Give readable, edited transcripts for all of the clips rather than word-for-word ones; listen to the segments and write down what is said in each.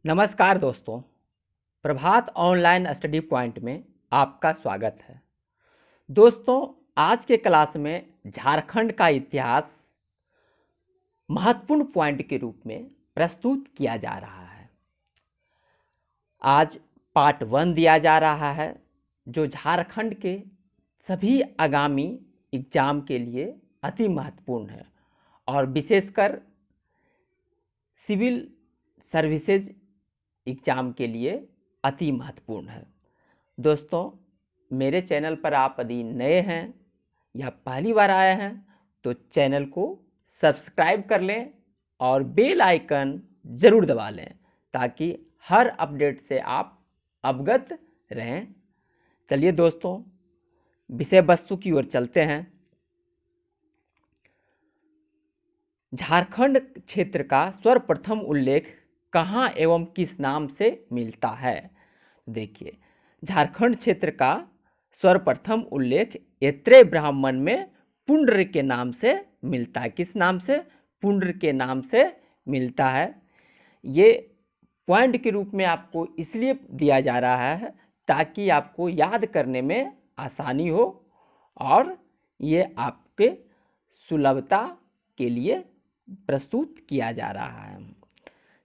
नमस्कार दोस्तों, प्रभात online study point में आपका स्वागत है। दोस्तों, आज के क्लास में झारखंड का इतिहास महत्वपूर्ण पॉइंट के रूप में प्रस्तुत किया जा रहा है। आज पार्ट 1 दिया जा रहा है, जो झारखंड के सभी आगामी एग्जाम के लिए अति महत्वपूर्ण है और विशेषकर सिविल सर्विसेज एग्ज़ाम के लिए अति महत्वपूर्ण है। दोस्तों, मेरे चैनल पर आप यदि नए हैं या पहली बार आए हैं तो चैनल को सब्सक्राइब कर लें और बेल आइकन ज़रूर दबा लें ताकि हर अपडेट से आप अवगत रहें। चलिए दोस्तों, विषय वस्तु की ओर चलते हैं। झारखंड क्षेत्र का सर्वप्रथम उल्लेख कहाँ एवं किस नाम से मिलता है? देखिए, झारखंड क्षेत्र का सर्वप्रथम उल्लेख ऐत्रेय ब्राह्मण में पुंड्र के नाम से मिलता है। किस नाम से? पुंड्र के नाम से मिलता है। ये पॉइंट के रूप में आपको इसलिए दिया जा रहा है ताकि आपको याद करने में आसानी हो और ये आपके सुलभता के लिए प्रस्तुत किया जा रहा है।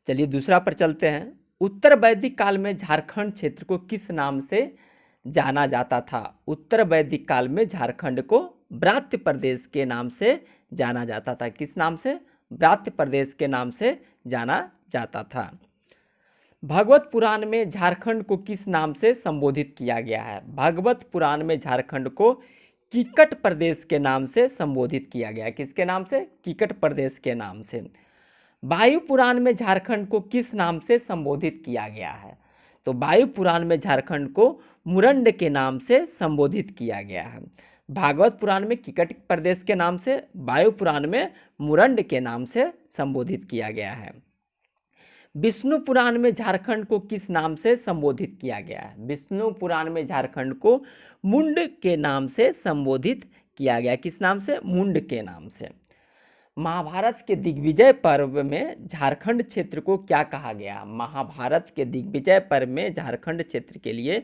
चलिए दूसरा पर चलते हैं। उत्तर वैदिक काल में झारखंड क्षेत्र को किस नाम से जाना जाता था? उत्तर वैदिक काल में झारखंड को व्रात्य प्रदेश के नाम से जाना जाता था। किस नाम से? व्रात्य प्रदेश के नाम से जाना जाता था। भगवत पुराण में झारखंड को किस नाम से संबोधित किया गया है? भगवत पुराण में झारखंड को कीकट प्रदेश के नाम से संबोधित किया गया है। किसके नाम से? कीकट प्रदेश के नाम से। वायु पुराण में झारखंड को किस नाम से संबोधित किया गया है? तो वायु पुराण में झारखंड को मुरंड के नाम से संबोधित किया गया है। भागवत पुराण में कीकट प्रदेश के नाम से, वायु पुराण में मुरंड के नाम से संबोधित किया गया है। विष्णु पुराण में झारखंड को किस नाम से संबोधित किया गया है? विष्णु पुराण में झारखंड को मुंड के नाम से संबोधित किया गया। किस नाम से? मुंड के नाम से। महाभारत के दिग्विजय पर्व में झारखंड क्षेत्र को क्या कहा गया? महाभारत के दिग्विजय पर्व में झारखंड क्षेत्र के लिए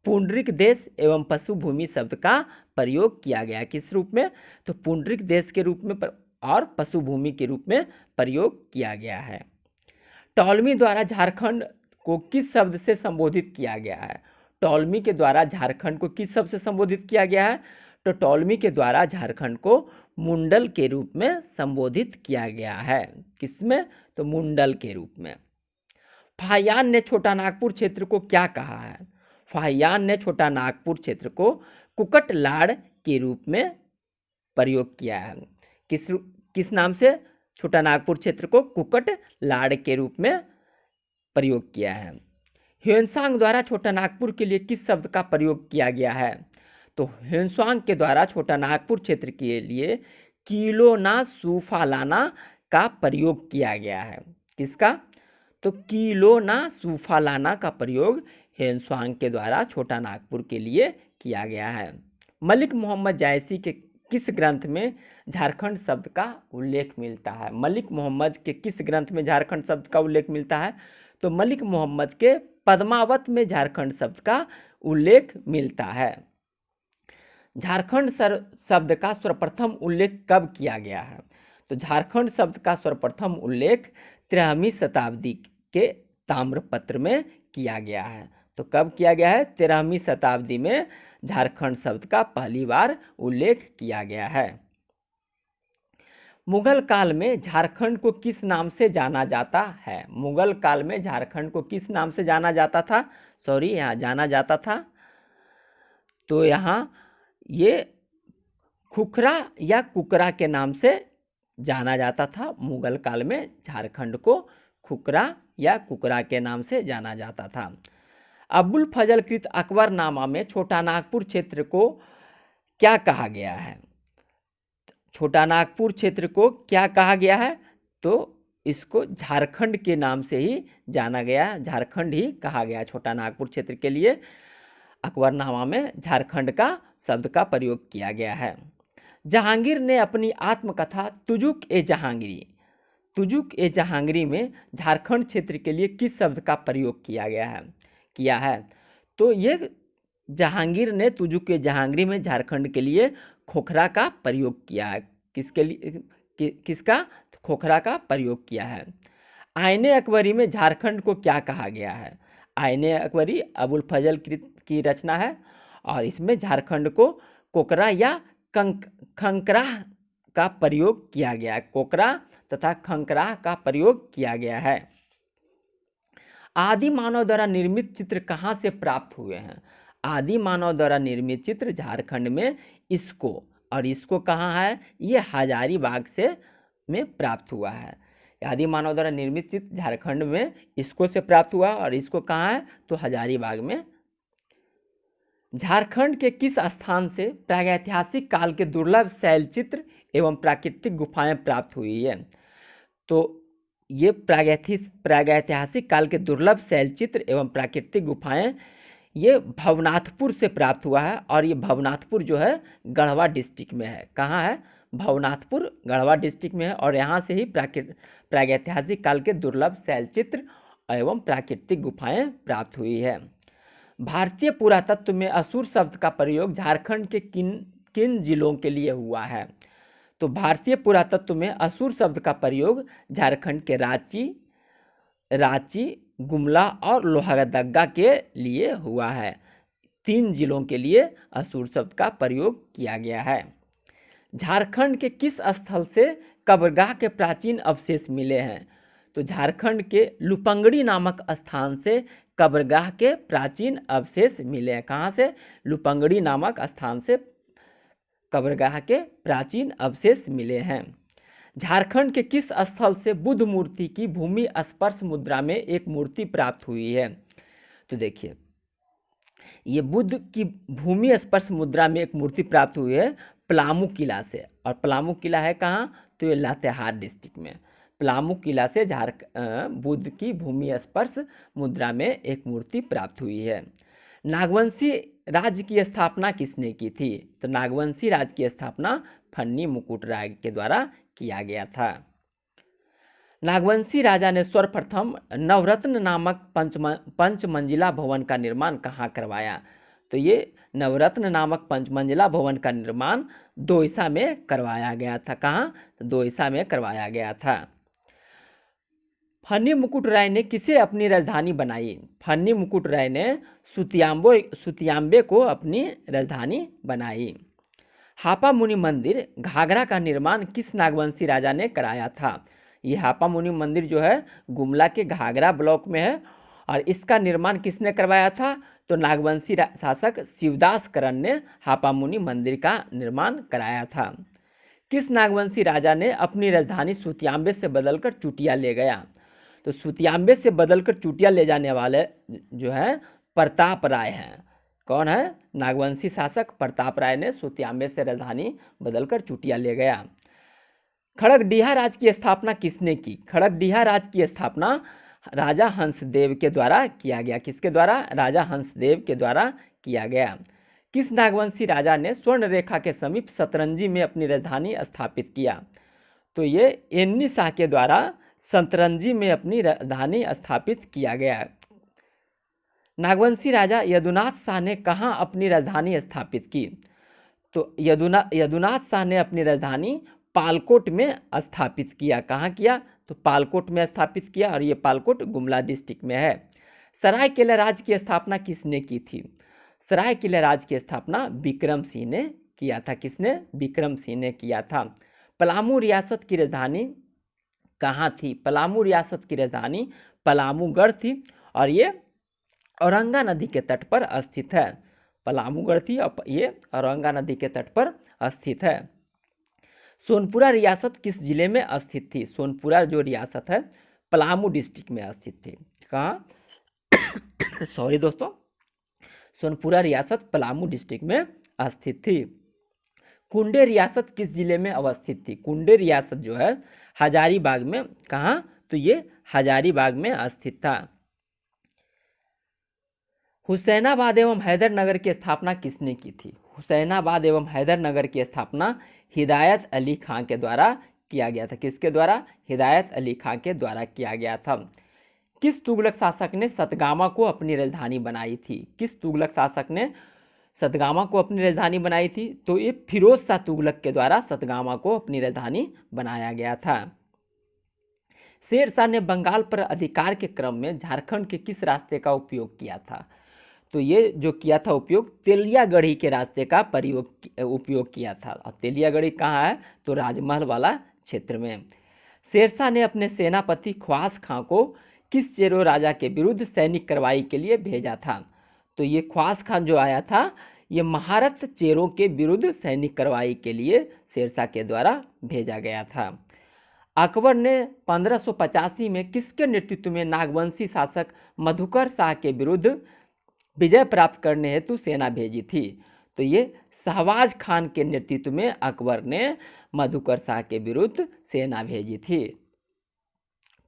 पुंडरिक देश एवं पशुभूमि शब्द का प्रयोग किया गया। किस रूप में? तो पुंडरिक देश के रूप में और पशुभूमि के रूप में प्रयोग किया गया है। टॉलमी द्वारा झारखंड को किस शब्द से संबोधित किया गया है? टॉलमी के द्वारा झारखंड को किस शब्द से संबोधित किया गया है? तो टॉलमी के द्वारा झारखंड को मुंडल के रूप में संबोधित किया गया है। किसमें? तो मुंडल के रूप में। फाहियान ने छोटा नागपुर क्षेत्र को क्या कहा है? फाहियान ने छोटा नागपुर क्षेत्र को कुकट लाड़ के रूप में प्रयोग किया है। किस नाम से छोटा नागपुर क्षेत्र को कुकट लाड़ के रूप में प्रयोग किया है? ह्वेनसांग द्वारा छोटा नागपुर के लिए किस शब्द का प्रयोग किया गया है? तो ह्वेनसांग के द्वारा छोटा नागपुर क्षेत्र के लिए किलोना सूफालाना का प्रयोग किया गया है। किसका? तो किलोना सूफालाना का प्रयोग ह्वेनसांग के द्वारा छोटा नागपुर के लिए किया गया है। मलिक मोहम्मद जायसी के किस ग्रंथ में झारखंड शब्द का उल्लेख मिलता है? मलिक मोहम्मद के किस ग्रंथ में झारखंड शब्द का उल्लेख मिलता है? तो मलिक मोहम्मद के पद्मावत में झारखंड शब्द का उल्लेख मिलता है। झारखंड शब्द का सर्वप्रथम उल्लेख कब किया गया है? तो झारखंड शब्द का सर्वप्रथम उल्लेख 13वीं शताब्दी के ताम्रपत्र में किया गया है। तो कब किया गया है? 13वीं शताब्दी में झारखंड शब्द का पहली बार उल्लेख किया गया है। मुगल काल में झारखंड को किस नाम से जाना जाता है? मुगल काल में झारखंड को किस नाम से जाना जाता था? यहाँ जाना जाता था, तो यहाँ ये खुखरा या कुकरा के नाम से जाना जाता था। मुगल काल में झारखंड को खुखरा या कुकरा के नाम से जाना जाता था। अबुल फजल कृत अकबरनामा में छोटा नागपुर क्षेत्र को क्या कहा गया है? छोटा नागपुर क्षेत्र को क्या कहा गया है? तो इसको झारखंड के नाम से ही जाना गया, झारखंड ही कहा गया। छोटा नागपुर क्षेत्र के लिए अकबरनामा में झारखंड का शब्द का प्रयोग किया गया है। जहांगीर ने अपनी आत्मकथा तुजुक ए जहांगीरी तुजुक ए जहांगीर में झारखंड क्षेत्र के लिए किस शब्द का प्रयोग किया है। तो ये जहांगीर ने तुजुक ए जहांगीर में झारखंड के लिए खोखरा का प्रयोग किया है। किसके लिए किसका खोखरा का प्रयोग किया है। आईने अकबरी में झारखंड को क्या कहा गया है। आईने अकबरी अबुल फजल की रचना है और इसमें झारखंड को कोकरा या खंकरा का प्रयोग किया गया है। कोकरा तथा खंकरा का प्रयोग किया गया है। आदि मानव द्वारा निर्मित चित्र कहाँ से प्राप्त हुए हैं। आदि मानव द्वारा निर्मित चित्र झारखंड में इसको कहाँ है, ये हजारीबाग में प्राप्त हुआ है। आदि मानव द्वारा निर्मित चित्र झारखंड में इसको से प्राप्त हुआ और इसको कहाँ है, तो हजारीबाग में। झारखंड के किस स्थान से प्रागैतिहासिक काल के दुर्लभ शैलचित्र एवं प्राकृतिक गुफाएं प्राप्त हुई है। तो ये प्रागैतिहासिक काल के दुर्लभ शैलचित्र एवं प्राकृतिक गुफाएं ये भवनाथपुर से प्राप्त हुआ है और ये भवनाथपुर जो है गढ़वा डिस्ट्रिक्ट में है। कहाँ है, भवनाथपुर गढ़वा डिस्ट्रिक्ट में है और यहाँ से ही प्रागैतिहासिक काल के दुर्लभ शैलचित्र एवं प्राकृतिक गुफाएं प्राप्त हुई है। भारतीय पुरातत्व में असुर शब्द का प्रयोग झारखंड के किन जिलों के लिए हुआ है। तो भारतीय पुरातत्व में असुर शब्द का प्रयोग झारखंड के रांची, गुमला और लोहरदगा के लिए हुआ है। 3 जिलों के लिए असुर शब्द का प्रयोग किया गया है। झारखंड के किस स्थल से कब्रगाह के प्राचीन अवशेष मिले हैं। तो झारखंड के लुपंगड़ी नामक स्थान से कब्रगाह के प्राचीन अवशेष मिले हैं। कहाँ से, लुपंगड़ी नामक स्थान से कब्रगाह के प्राचीन अवशेष मिले हैं। झारखंड के किस स्थल से बुद्ध मूर्ति की भूमि स्पर्श मुद्रा में एक मूर्ति प्राप्त हुई है। तो देखिए, ये बुद्ध की भूमि स्पर्श मुद्रा में एक मूर्ति प्राप्त हुई है पलामू किला से। और पलामू किला है कहाँ, तो ये लातेहार डिस्ट्रिक्ट में। पलामू किला से बुद्ध की भूमि स्पर्श मुद्रा में एक मूर्ति प्राप्त हुई है। नागवंशी राज्य की स्थापना किसने की थी। तो नागवंशी राज्य की स्थापना फन्नी मुकुट राय के द्वारा किया गया था। नागवंशी राजा ने सर्वप्रथम नवरत्न नामक पंचमंजिला भवन का निर्माण कहाँ करवाया। तो ये नवरत्न नामक पंचमंजिला भवन का निर्माण दोईसा में करवाया गया था। कहाँ, तो दोईसा में करवाया गया था। फन्नी मुकुट राय ने किसे अपनी राजधानी बनाई। फन्नी मुकुट राय ने सुतियांबे को अपनी राजधानी बनाई। हापा मुनि मंदिर घाघरा का निर्माण किस नागवंशी राजा ने कराया था। ये हापा मुनि मंदिर जो है गुमला के घाघरा ब्लॉक में है और इसका निर्माण किसने करवाया था। तो नागवंशी शासक शिवदास करण ने हापा मुनि मंदिर का निर्माण कराया था। किस नागवंशी राजा ने अपनी राजधानी सुतियांबे से बदलकर चुटिया ले गया। तो सुतियांबे से बदलकर चुटिया ले जाने वाले जो है प्रताप राय हैं। कौन है, नागवंशी शासक प्रताप राय ने सुतियांबे से राजधानी बदलकर चुटिया ले गया। खड़गडीहा राज की स्थापना किसने की। खड़गडीहा राज की स्थापना राजा हंसदेव के द्वारा किया गया। किसके द्वारा, राजा हंसदेव के द्वारा किया गया। किस नागवंशी राजा ने स्वर्ण रेखा के समीप सतरंजी में अपनी राजधानी स्थापित किया। तो ये एन्नी शाह के द्वारा सतरंजी में अपनी राजधानी स्थापित किया गया। नागवंशी राजा यदुनाथ शाह ने कहाँ अपनी राजधानी स्थापित की। तो यदुनाथ शाह ने अपनी राजधानी पालकोट में स्थापित किया। कहाँ किया, तो पालकोट में स्थापित किया और ये पालकोट गुमला डिस्ट्रिक्ट में है। सरायकेला राज्य की स्थापना किसने की थी। सरायकेला राज्य की स्थापना विक्रम सिंह ने किया था। किसने, विक्रम सिंह ने किया था। पलामू रियासत की राजधानी कहाँ थी। पलामू रियासत की राजधानी पलामूगढ़ थी और ये औरंगा नदी के तट पर स्थित है। पलामूगढ़ थी और ये औरंगा नदी के तट पर स्थित है। सोनपुरा रियासत किस जिले में स्थित थी। सोनपुरा जो रियासत है पलामू डिस्ट्रिक्ट में स्थित थी। कहाँ सॉरी दोस्तों, सोनपुरा रियासत पलामू डिस्ट्रिक्ट में स्थित थी। कुंडे रियासत किस जिले में अवस्थित थी। कुंडे रियासत जो है हजारीबाग में। कहाँ, तो ये हजारीबाग में स्थित था। हुसैनाबाद एवं हैदरनगर की स्थापना किसने की थी। हुसैनाबाद एवं हैदरनगर की स्थापना हिदायत अली खां के द्वारा किया गया था। किसके द्वारा? हिदायत अली खां के द्वारा किया गया था। किस तुगलक शासक ने सतगामा को अपनी राजधानी बनाई थी? किस तुगलक शासक ने सतगामा को अपनी राजधानी बनाई थी? तो ये फिरोज शाह तुगलक के द्वारा सतगामा को अपनी राजधानी बनाया गया था। शेर शाह ने बंगाल पर अधिकार के क्रम में झारखंड के किस रास्ते का उपयोग किया था? तो ये जो किया था उपयोग, तेलियागढ़ी के रास्ते का उपयोग किया था। और तेलियागढ़ी कहाँ है? तो राजमहल वाला क्षेत्र में। शेरशाह ने अपने सेनापति ख्वास खां को किस चेरो राजा के विरुद्ध सैनिक कार्रवाई के लिए भेजा था? तो ये ख्वास खां जो आया था, ये महारत चेरों के विरुद्ध सैनिक कार्रवाई के लिए शेरशाह के द्वारा भेजा गया था। अकबर ने 1585 में किसके नेतृत्व में नागवंशी शासक मधुकर शाह के विरुद्ध विजय प्राप्त करने हेतु सेना भेजी थी? तो ये शहबाज खान के नेतृत्व में अकबर ने मधुकर शाह के विरुद्ध सेना भेजी थी।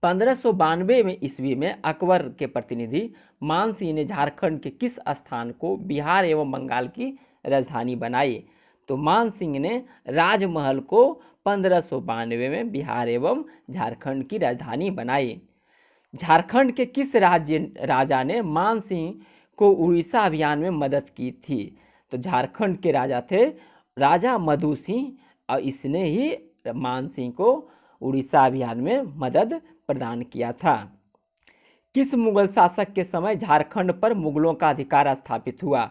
1592 में ईस्वी में अकबर के प्रतिनिधि मान सिंह ने झारखंड के किस स्थान को बिहार एवं बंगाल की राजधानी बनाई? तो मान सिंह ने राजमहल को 1592 में बिहार एवं झारखंड की राजधानी बनाई। झारखंड के किस राजा ने मान सिंह को उड़ीसा अभियान में मदद की थी? तो झारखंड के राजा थे राजा मधु सिंह, और इसने ही मान सिंह को उड़ीसा अभियान में मदद प्रदान किया था। किस मुगल शासक के समय झारखंड पर मुगलों का अधिकार स्थापित हुआ?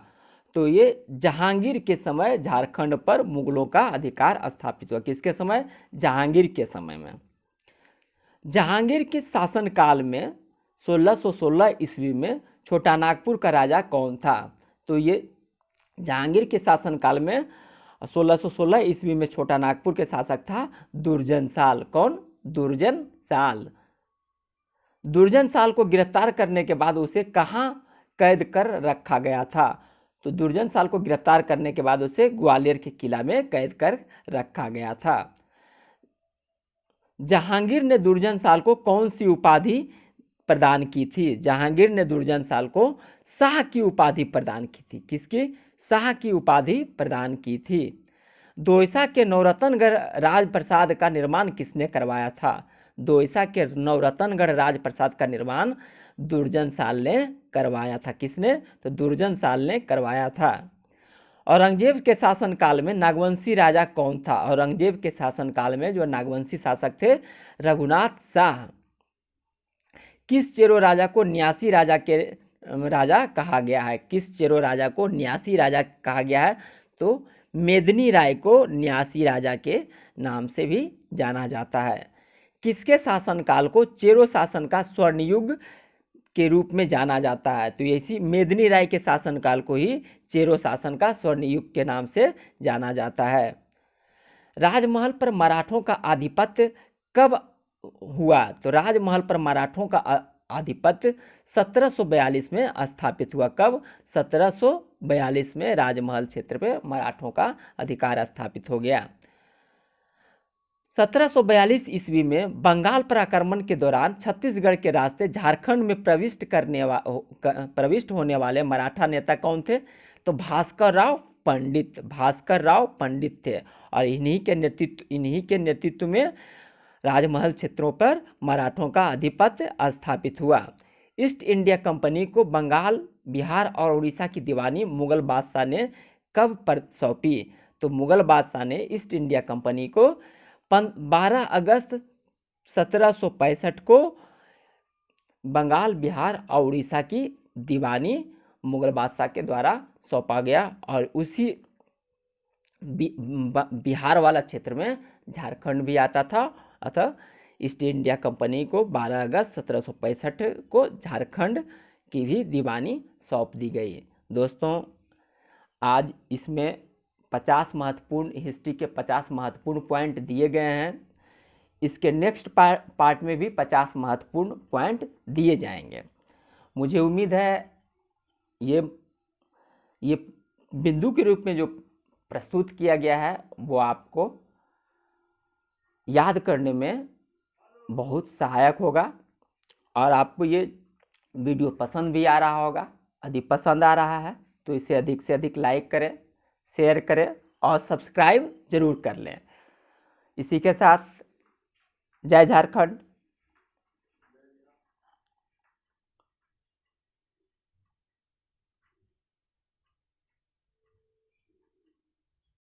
तो ये जहांगीर के समय झारखंड पर मुगलों का अधिकार स्थापित हुआ। किसके समय? जहांगीर के समय में। जहांगीर के शासनकाल में 1616 ईस्वी में छोटा नागपुर का राजा कौन था? तो ये जहांगीर के शासनकाल में 1616 ईस्वी में छोटा नागपुर के शासक था दुर्जन साल। कौन? दुर्जन साल। दुर्जन साल को गिरफ्तार करने के बाद उसे कहाँ कैद कर रखा गया था? तो दुर्जन साल को गिरफ्तार करने के बाद उसे ग्वालियर के किला में कैद कर रखा गया था। जहांगीर ने दुर्जन साल को कौन सी उपाधि प्रदान की थी? जहांगीर ने दुर्जन साल को शाह की उपाधि प्रदान की थी। किसकी? शाह की उपाधि प्रदान की थी। दोयसा के नवरत्नगढ़ राजप्रसाद का निर्माण किसने करवाया था? दोयसा के नवरत्नगढ़ राजप्रसाद का निर्माण दुर्जन साल ने करवाया था। किसने? तो दुर्जन साल ने करवाया था। औरंगजेब के शासनकाल में नागवंशी राजा कौन था? औरंगजेब के शासनकाल में जो नागवंशी शासक थे रघुनाथ शाह। किस चेरो राजा को न्यासी राजा कहा गया है? किस चेरो राजा को न्यासी राजा कहा गया है? तो मेदिनी राय को न्यासी राजा के नाम से भी जाना जाता है। किसके शासनकाल को चेरो शासन का स्वर्ण युग के रूप में जाना जाता है? तो इसी मेदिनी राय के शासनकाल को ही चेरो शासन का स्वर्ण युग के नाम से जाना जाता है। राजमहल पर मराठों का आधिपत्य कब हुआ? तो राजमहल पर मराठों का आधिपत्य 1742 में स्थापित हुआ। कब? 1742 में राजमहल क्षेत्र पे मराठों का अधिकार स्थापित हो गया। 1742 ईस्वी में बंगाल पर आक्रमण के दौरान छत्तीसगढ़ के रास्ते झारखंड में प्रविष्ट होने वाले मराठा नेता कौन थे? तो भास्कर राव पंडित थे, और इन्हीं के नेतृत्व में राजमहल क्षेत्रों पर मराठों का आधिपत्य स्थापित हुआ। ईस्ट इंडिया कंपनी को बंगाल, बिहार और उड़ीसा की दीवानी मुगल बादशाह ने कब सौंपी? तो मुगल बादशाह ने ईस्ट इंडिया कंपनी को 12 अगस्त 1765 को बंगाल, बिहार और उड़ीसा की दीवानी मुगल बादशाह के द्वारा सौंपा गया, और उसी बिहार वाला क्षेत्र में झारखंड भी आता था। अतः ईस्ट इंडिया कंपनी को 12 अगस्त 1765 को झारखंड की भी दीवानी सौंप दी गई। दोस्तों, आज इसमें 50 महत्वपूर्ण हिस्ट्री के 50 महत्वपूर्ण पॉइंट दिए गए हैं। इसके नेक्स्ट पार्ट में भी 50 महत्वपूर्ण पॉइंट दिए जाएंगे। मुझे उम्मीद है ये बिंदु के रूप में जो प्रस्तुत किया गया है वो आपको याद करने में बहुत सहायक होगा, और आपको ये वीडियो पसंद भी आ रहा होगा। यदि पसंद आ रहा है तो इसे अधिक से अधिक लाइक करें, शेयर करें और सब्सक्राइब जरूर कर लें। इसी के साथ जय झारखंड।